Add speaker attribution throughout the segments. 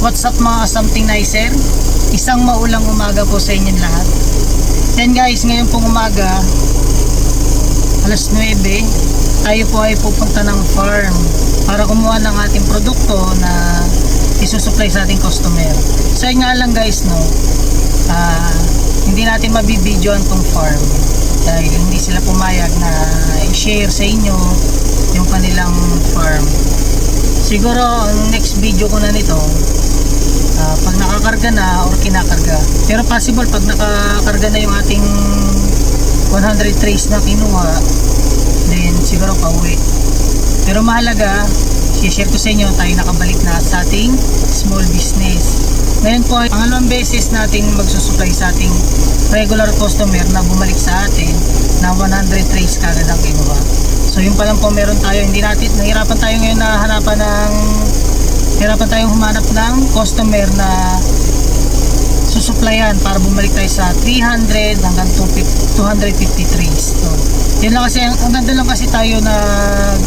Speaker 1: What's up mga something nicer? Isang maulang umaga po sa inyong lahat. Yan guys, ngayon pong umaga, alas 9, tayo po ay pupunta ng farm para kumuha ng ating produkto na isusupply sa ating customer. So yun nga lang guys, no, hindi natin mabibidyoan tong farm dahil hindi sila pumayag na i-share sa inyo yung kanilang farm. Siguro ang next video ko na nito, pag nakakarga na or kinakarga, pero possible pag nakakarga na yung ating 100 trays na kinuha, then siguro pauwi. Pero mahalaga, i-share ko sa inyo, tayo nakabalik na sa ating small business. Ngayon po ay pangalawang beses natin magsusupply sa ating regular customer na bumalik sa atin na 100 trays kagad ang kinuha. So yun pa lang po meron tayo, hindi natin, nahirapan tayo ngayon na hirapan tayong humanap ng customer na susupplyan para bumalik tayo sa 300 hanggang 250 trays. So yun lang kasi, ang ganda lang kasi tayo na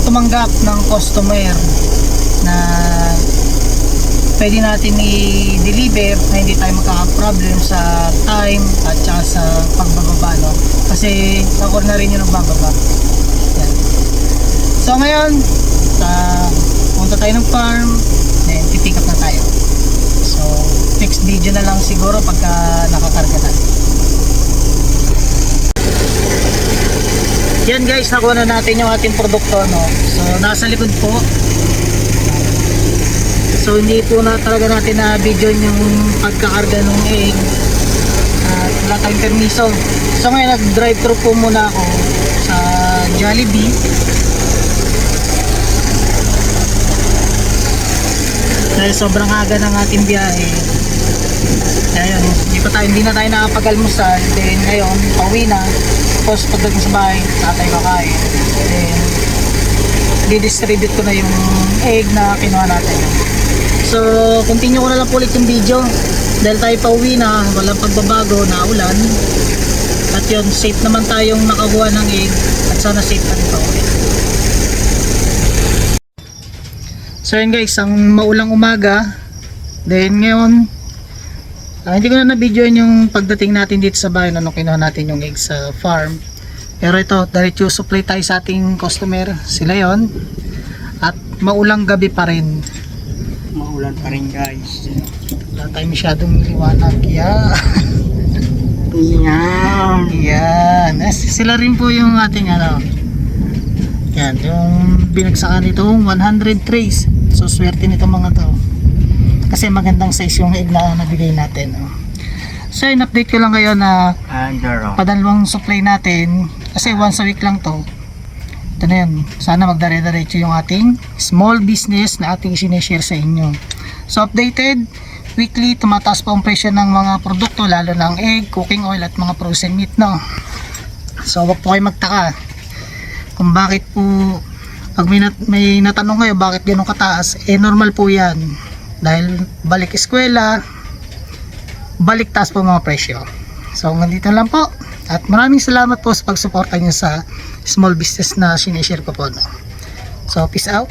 Speaker 1: tumanggap ng customer na pwede natin i-deliver na hindi tayo magkaka-problem sa time at saka sa pagbababa, no? Kasi ako na rin yung nagbababa. Yan. So ngayon, punta tayo ng farm, then pipick up na tayo. So next video na lang siguro pagka nakakarga na. Yan guys, nakuha na natin yung ating produkto, no? So nasa likod po. So hindi po na talaga natin na video yung pagkakarga ng egg at wala tayong permiso. So ngayon nag-drive thru po muna ako sa Jollibee. Dahil sobrang aga ng ating biyahe. Kaya yun, hindi na tayo nakapag-almusal. Then ngayon, pauwi na. Tapos pagdating sa bahay, tatay kakain. Then di-distribute ko na yung egg na kinuha natin. So continue ko na lang ulit yung video dahil tayo pauwi na, walang pagbabago, na ulan. At yun, safe naman tayong nakakuha ng egg at sana safe na rin pauwi. So yun guys, ang maulang umaga. Then ngayon, hindi ko na na-videoan yung pagdating natin dito sa bahay nung kinuha natin yung egg sa farm. Pero ito, diretso supply tayo sa ating customer. Sila yon. At maulang gabi pa rin.
Speaker 2: Maulan pa rin guys.
Speaker 1: Wala tayo masyadong liwanag. Yeah. Yan. Sila rin po yung ating ano. Yan, yung binagsakan nitong 100 trays. So swerte nito mga to. Kasi magandang size yung egg na nabigay natin. So in-update ko lang kayo na padalawang supply natin. Kasi once a week lang to. Ito na yun. Sana magdare-diretso yung ating small business na ating sinishare sa inyo. So updated, weekly tumataas pa ang presyo ng mga produkto, lalo ng egg, cooking oil at mga frozen meat, no? So wag po kayo magtaka kung bakit po pag may natanong kayo bakit ganun kataas, normal po yan dahil balik eskwela, balik taas po mga presyo. So nandito lang po at maraming salamat po sa pagsuporta nyo sa small business na sinishare ko po, no? So peace out.